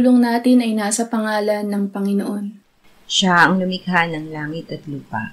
pagtulong natin ay nasa pangalan ng Panginoon. Siya ang lumikha ng langit at lupa.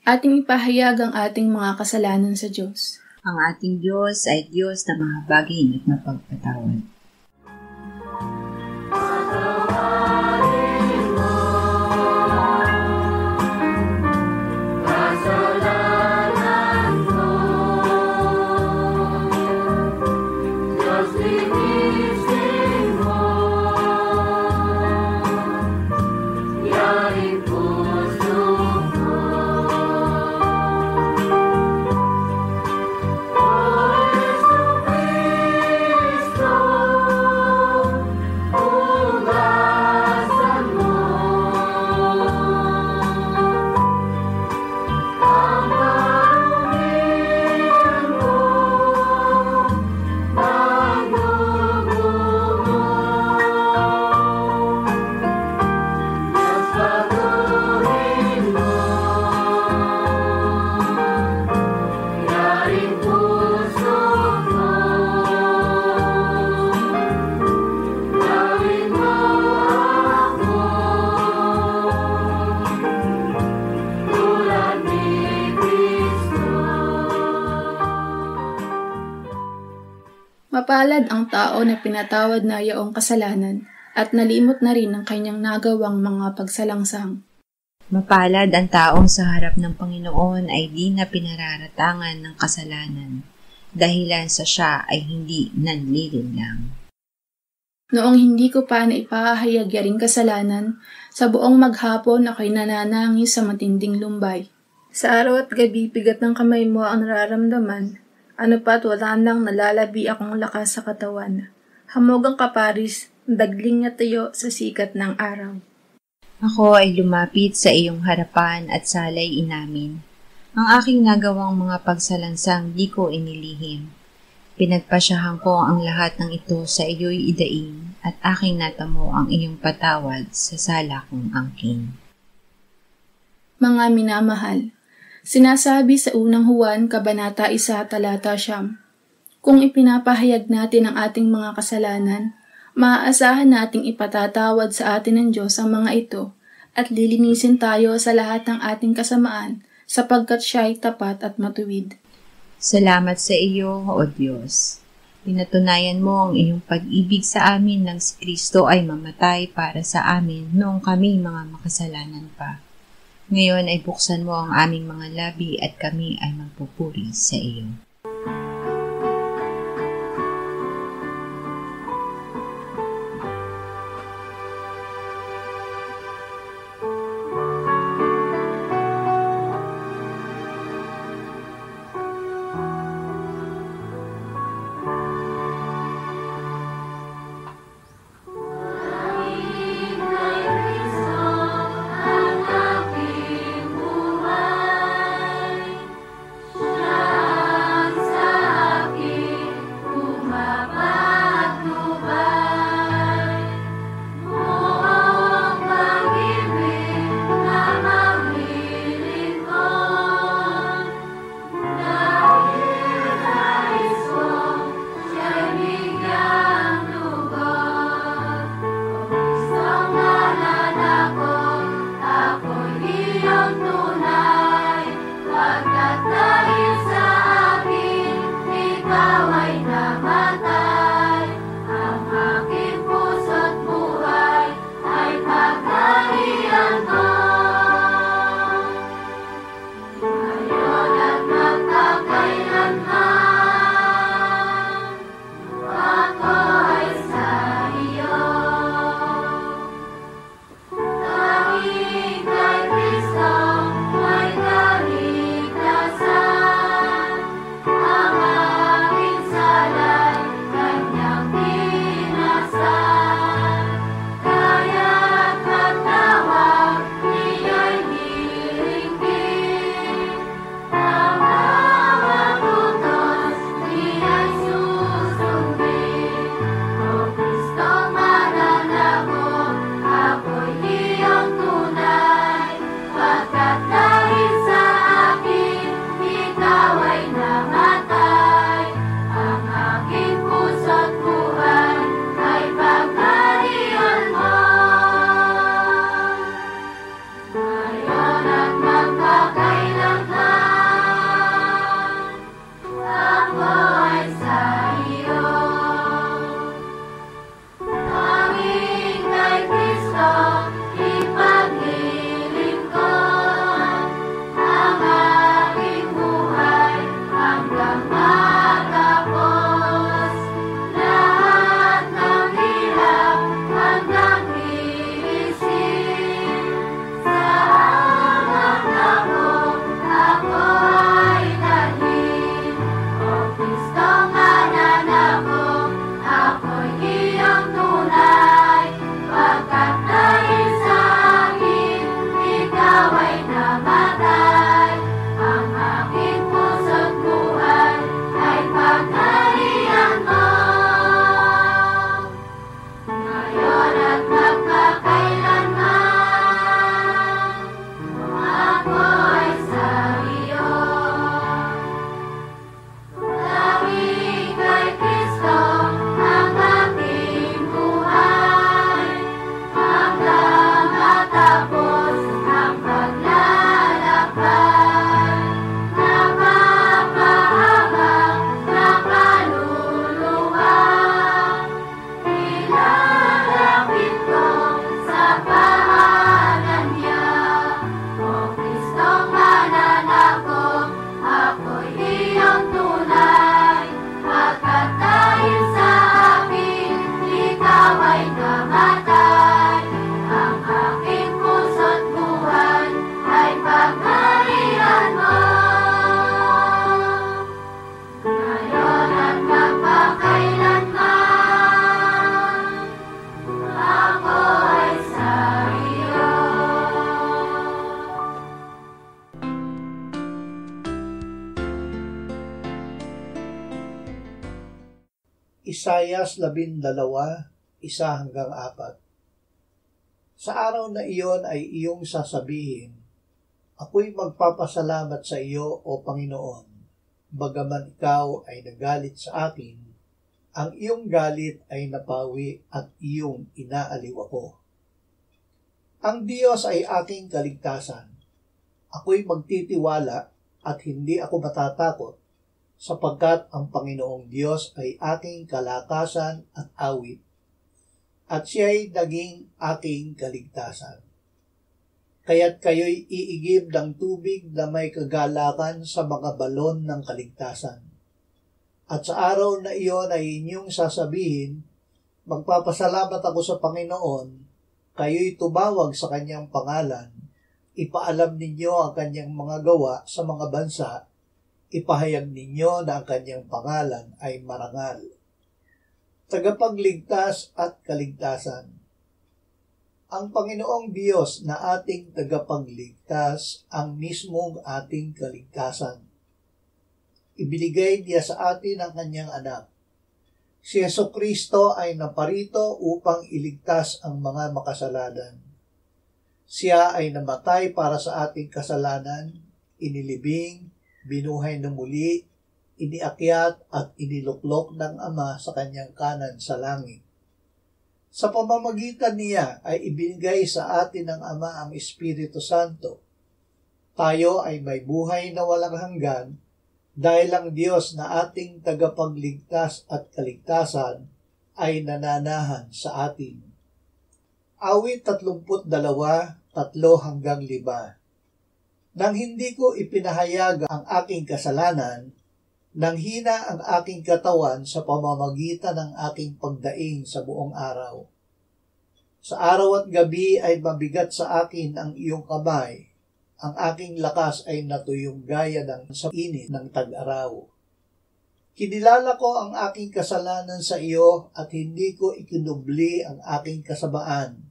Ating ipahayag ang ating mga kasalanan sa Diyos. Ang ating Diyos ay Diyos na mahabagin at mapagpatawad. Mapalad ang tao na pinatawad na yaong kasalanan at nalimot na rin ang kanyang nagawang mga pagsalangsang. Mapalad ang taong sa harap ng Panginoon ay di na pinararatangan ng kasalanan, dahilan sa siya ay hindi nanlilinlang. Noong hindi ko pa naipahayag yaring kasalanan, sa buong maghapon ako'y nananangis sa matinding lumbay. Sa araw at gabi, bigat ng kamay mo ang nararamdaman. Ano pa't wala nang nalalabi akong lakas sa katawan. Hamog ang kaparis, dagling na tayo sa sikat ng araw. Ako ay lumapit sa iyong harapan at salay inamin. Ang aking nagawang mga pagsalansang di ko inilihim. Pinagpasyahan ko ang lahat ng ito sa iyo'y idaing at aking natamo ang iyong patawad sa sala kong angkin. Mga minamahal, sinasabi sa unang Juan, Kabanata 1, Talata 9, kung ipinapahayag natin ang ating mga kasalanan, maaasahan nating ipatatawad sa atin ng Diyos ang mga ito at lilinisin tayo sa lahat ng ating kasamaan sapagkat siya ay tapat at matuwid. Salamat sa iyo, O Diyos. Pinatunayan mo ang iyong pag-ibig sa amin nang si Kristo ay mamatay para sa amin noong kami mga makasalanan pa. Ngayon ay buksan mo ang aming mga labi at kami ay magpupuri sa iyo. Isayas 12:1-4. Sa araw na iyon ay iyong sasabihin, ako'y magpapasalamat sa iyo, O Panginoon, bagaman ikaw ay nagalit sa akin, ang iyong galit ay napawi at iyong inaaliw ako. Ang Diyos ay aking kaligtasan. Ako'y magtitiwala at hindi ako matatakot, sapagkat ang Panginoong Diyos ay aking kalakasan at awit, at siya'y naging aking kaligtasan. Kaya't kayo'y iigib ng tubig na may kagalakan sa mga balon ng kaligtasan. At sa araw na iyon ay inyong sasabihin, magpapasalamat ako sa Panginoon, kayo'y tumawag sa kanyang pangalan, ipaalam ninyo ang kanyang mga gawa sa mga bansa, ipahayag ninyo na ang kanyang pangalan ay marangal. Tagapagligtas at kaligtasan. Ang Panginoong Diyos na ating tagapagligtas ang mismong ating kaligtasan. Ibinigay niya sa atin ang kanyang anak. Si Jesucristo ay naparito upang iligtas ang mga makasalanan. Siya ay namatay para sa ating kasalanan, inilibing, binuhay na muli, iniakyat at iniluklok ng Ama sa kanyang kanan sa langit. Sa pamamagitan niya ay ibinigay sa atin ng Ama ang Espiritu Santo. Tayo ay may buhay na walang hanggan dahil ang Diyos na ating tagapagligtas at kaligtasan ay nananahan sa atin. Awit 32, 3-5. Nang hindi ko ipinahayag ang aking kasalanan, nang hina ang aking katawan sa pamamagitan ng aking pagdaing sa buong araw. Sa araw at gabi ay mabigat sa akin ang iyong kamay, ang aking lakas ay natuyong gaya ng sa init ng tag-araw. Kinilala ko ang aking kasalanan sa iyo at hindi ko ikinubli ang aking kasamaan.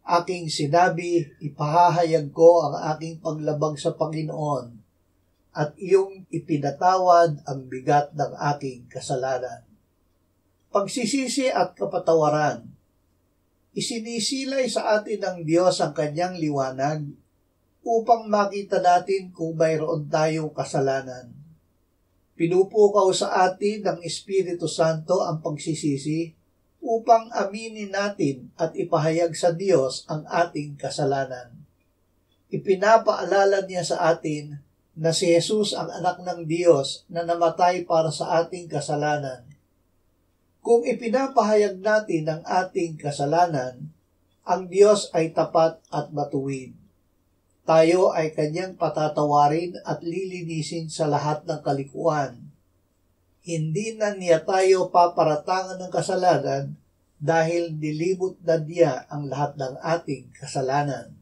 Aking sinabi, ipahahayag ko ang aking paglabag sa Panginoon, at iyong ipinatawad ang bigat ng aking kasalanan. Pagsisisi at kapatawaran. Isinisilay sa atin ng Diyos ang kanyang liwanag upang makita natin kung mayroon tayong kasalanan. Pinupukaw sa atin ng Espiritu Santo ang pagsisisi upang aminin natin at ipahayag sa Diyos ang ating kasalanan. Ipinapaalala niya sa atin na si Jesus ang anak ng Diyos na namatay para sa ating kasalanan. Kung ipinapahayag natin ang ating kasalanan, ang Diyos ay tapat at matuwid. Tayo ay kanyang patatawarin at lilinisin sa lahat ng kalikuan. Hindi na niya tayo paparatangan ng kasalanan dahil nilibot na niya ang lahat ng ating kasalanan.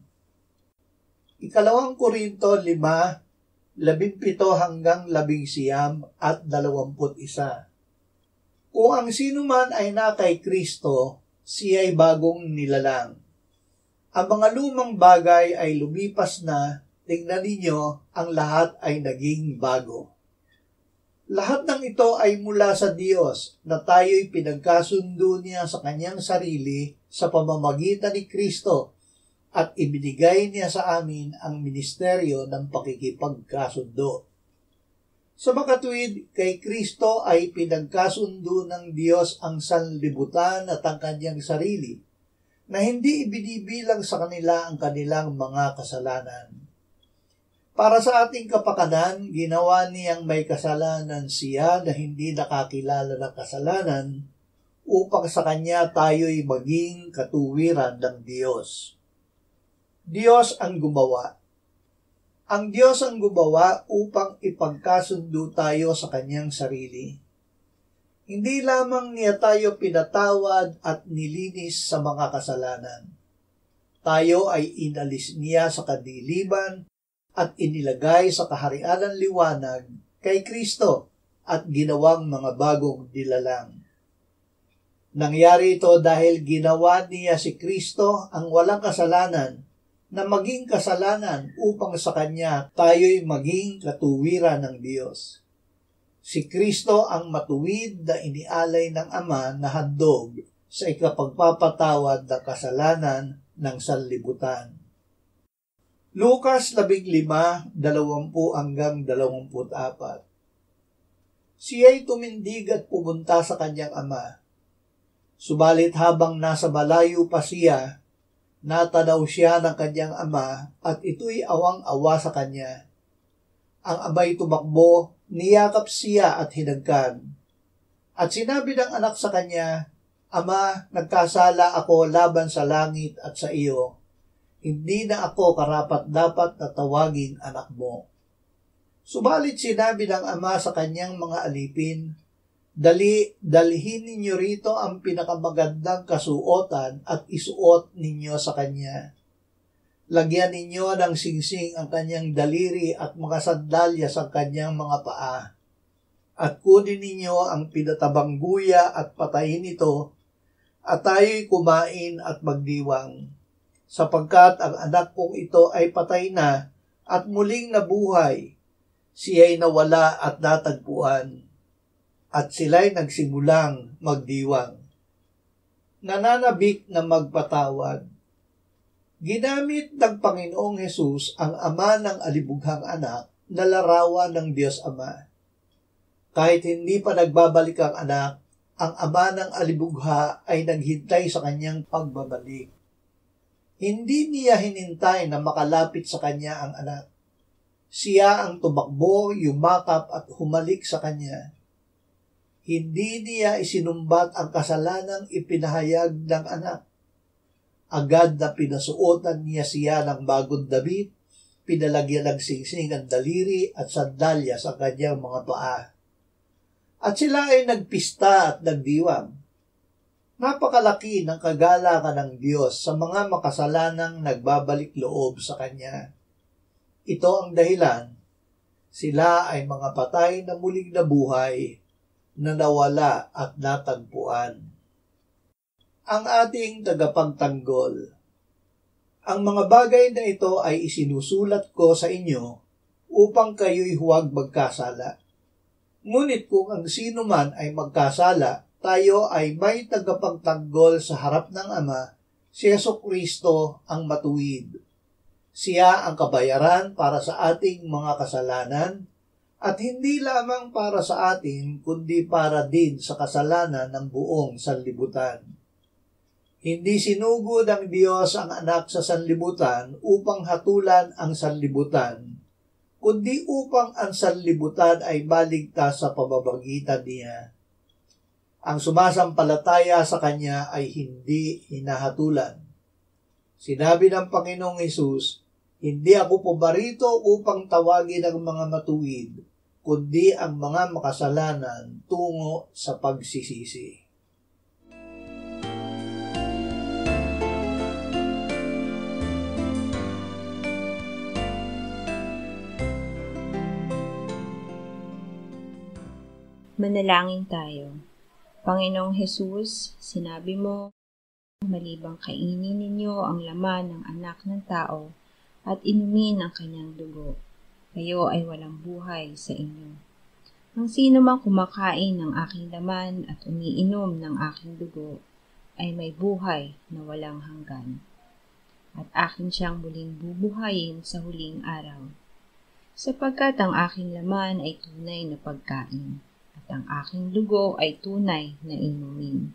2 Korinto 5:17-19 at 21. Kung ang sino man ay na kay Kristo, siya ay bagong nilalang. Ang mga lumang bagay ay lumipas na, tingnan ninyo, ang lahat ay naging bago. Lahat ng ito ay mula sa Diyos na tayo'y pinagkasundo niya sa kanyang sarili sa pamamagitan ni Kristo at ibinigay niya sa amin ang ministeryo ng pakikipagkasundo. Sa makatuwid, kay Kristo ay pinagkasundo ng Diyos ang sanlibutan at ang kanyang sarili, na hindi ibinibilang sa kanila ang kanilang mga kasalanan. Para sa ating kapakanan, ginawa niyang may kasalanan siya na hindi nakakilala ng kasalanan, upang sa kanya tayo'y maging katuwiran ng Diyos. Diyos ang gumawa. Ang Diyos ang gumawa upang ipagkasundo tayo sa kanyang sarili. Hindi lamang niya tayo pinatawad at nilinis sa mga kasalanan. Tayo ay inalis niya sa kadiliman at inilagay sa kaharian ng liwanag kay Kristo at ginawang mga bagong nilalang. Nangyari ito dahil ginawa niya si Kristo ang walang kasalanan na maging kasalanan upang sa Kanya tayo'y maging katuwiran ng Diyos. Si Kristo ang matuwid na inialay ng Ama na handog sa ikapagpapatawad ng kasalanan ng sanlibutan. Lucas 15:20-24. Siya'y tumindig at pumunta sa kanyang ama. Subalit habang nasa malayo pa siya, natanaw siya ng kanyang ama at ito'y awang-awa sa kanya. Ang ama'y tumakbo, niyakap siya at hinagkan. At sinabi ng anak sa kanya, Ama, nagkasala ako laban sa langit at sa iyo. Hindi na ako karapat-dapat na tawaging anak mo. Subalit sinabi ng ama sa kanyang mga alipin, dalhin ninyo rito ang pinakamagandang kasuotan at isuot ninyo sa kanya. Lagyan ninyo ng singsing ang kanyang daliri at mga sandalyas ang kanyang mga paa. At kunin ninyo ang pinatabang guya at patayin ito, at tayo'y kumain at magdiwang. Sapagkat ang anak kong ito ay patay na at muling nabuhay. Siya'y nawala at natagpuan. At sila'y nagsimulang magdiwang. Nananabik na magpatawad. Ginamit ng Panginoong Hesus ang ama ng alibughang anak na larawan ng Diyos Ama. Kahit hindi pa nagbabalik ang anak, ang ama ng alibugha ay naghintay sa kanyang pagbabalik. Hindi niya hinintay na makalapit sa kanya ang anak. Siya ang tumakbo, yumakap at humalik sa kanya. Hindi niya isinumbat ang kasalanang ipinahayag ng anak. Agad na pinasuotan niya siya ng bagong damit, pinalagyan ng singsing ang daliri at sandalyas ang kanyang mga paa. At sila ay nagpista at nagdiwang. Napakalaki ng kagalakan ng Diyos sa mga makasalanang nagbabalik loob sa Kanya. Ito ang dahilan, sila ay mga patay na muling nabuhay, na nawala at natagpuan. Ang ating tagapagtanggol. Ang mga bagay na ito ay isinusulat ko sa inyo upang kayo'y huwag magkasala. Ngunit kung ang sino man ay magkasala, tayo ay may tagapagtanggol sa harap ng Ama, si Jesucristo ang matuwid. Siya ang kabayaran para sa ating mga kasalanan, at hindi lamang para sa atin, kundi para din sa kasalanan ng buong sanlibutan. Hindi sinugod ng Diyos ang anak sa sanlibutan upang hatulan ang sanlibutan, kundi upang ang sanlibutan ay maligtas sa pamamagitan niya. Ang sumasampalataya sa Kanya ay hindi hinahatulan. Sinabi ng Panginoong Hesus, hindi ako pumarito upang tawagin ang mga matuwid, kundi ang mga makasalanan tungo sa pagsisisi. Manalangin tayo. Panginoong Hesus, sinabi mo, malibang kainin ninyo ang laman ng anak ng tao at inumin ang kanyang dugo, kayo ay walang buhay sa inyo. Ang sino mang kumakain ng aking laman at umiinom ng aking dugo ay may buhay na walang hanggan, at akin siyang muling bubuhayin sa huling araw. Sapagkat ang aking laman ay tunay na pagkain, at ang aking dugo ay tunay na inumin.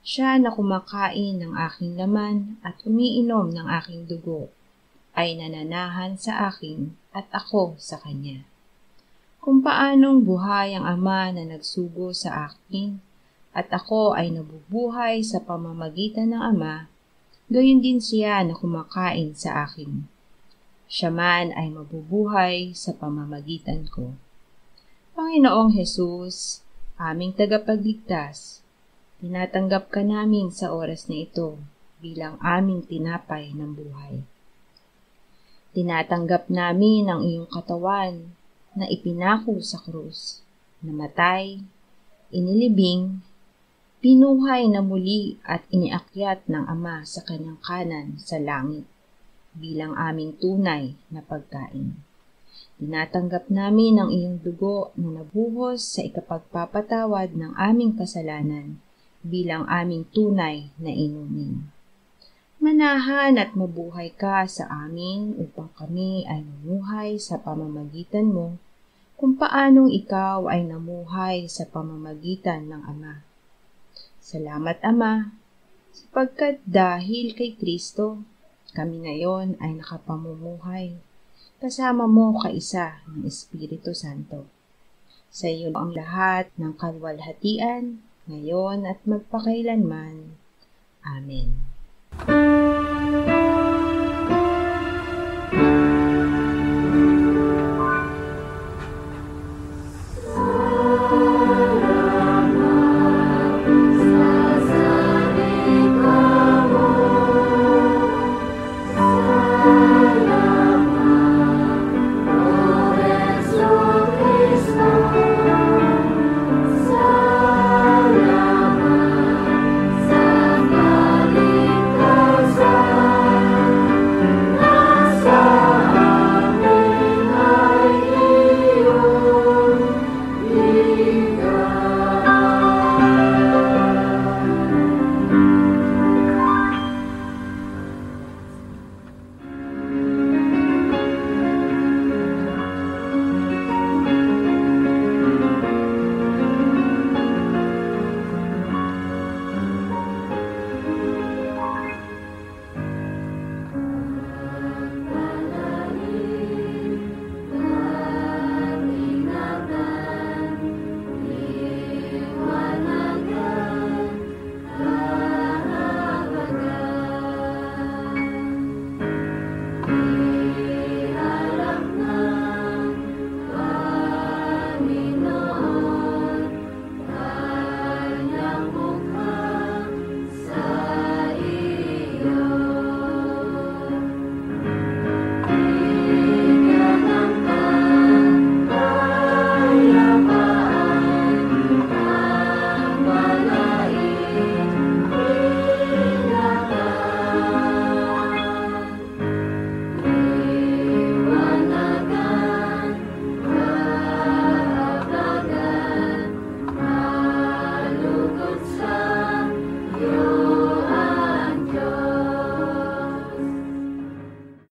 Siya na kumakain ng aking laman at umiinom ng aking dugo ay nananahan sa akin at ako sa kanya. Kung paanong buhay ang Ama na nagsugo sa akin at ako ay nabubuhay sa pamamagitan ng Ama, gayon din siya na kumakain sa akin. Siya man ay mabubuhay sa pamamagitan ko. Panginoong Hesus, aming tagapagligtas, tinatanggap ka namin sa oras na ito bilang aming tinapay ng buhay. Tinatanggap namin ang iyong katawan na ipinako sa krus, namatay, inilibing, pinuhay na muli at iniakyat ng Ama sa kanyang kanan sa langit bilang aming tunay na pagkain. Tinatanggap namin ang iyong dugo na nabuhos sa ikapagpapatawad ng aming kasalanan bilang aming tunay na inumin. Manahan at mabuhay ka sa amin upang kami ay mamuhay sa pamamagitan mo kung paanong ikaw ay namuhay sa pamamagitan ng Ama. Salamat, Ama, sapagkat dahil kay Kristo, kami ngayon ay nakapamumuhay kasama mo kaisa ng Espiritu Santo. Sa iyo ang lahat ng kalwalhatian, ngayon at magpakailanman. Amen.